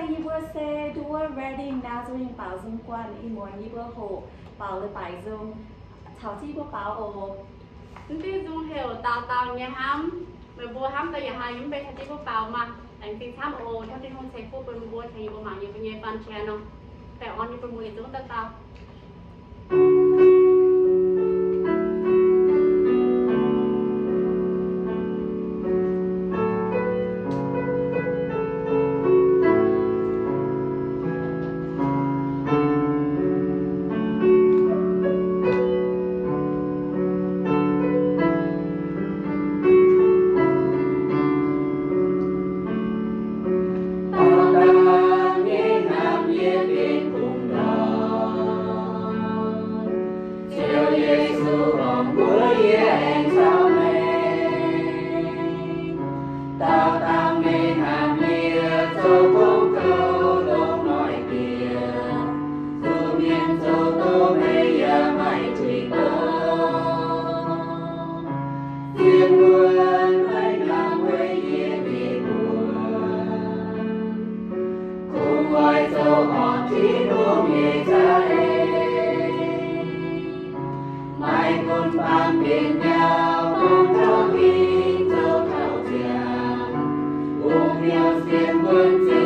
一波xe đua wedding na zo yin bảo dung quan y muốn y bữa hồ bảo le bài dung chào chi bữa bảo ô tí dung hiểu tao tao nhà ham mà bùa ham tao nhà hai những bé thay bữa bảo mà anh tin tham ô theo tin không thấy phụ bên bùa thấy bữa mạng như bên nhà ban che nóแต่ออนนี่เป็นมือจุ๊ตาHãy subscribe cho kênh Ghiền Mì Gõ để không bỏ lỡ những video hấp dẫn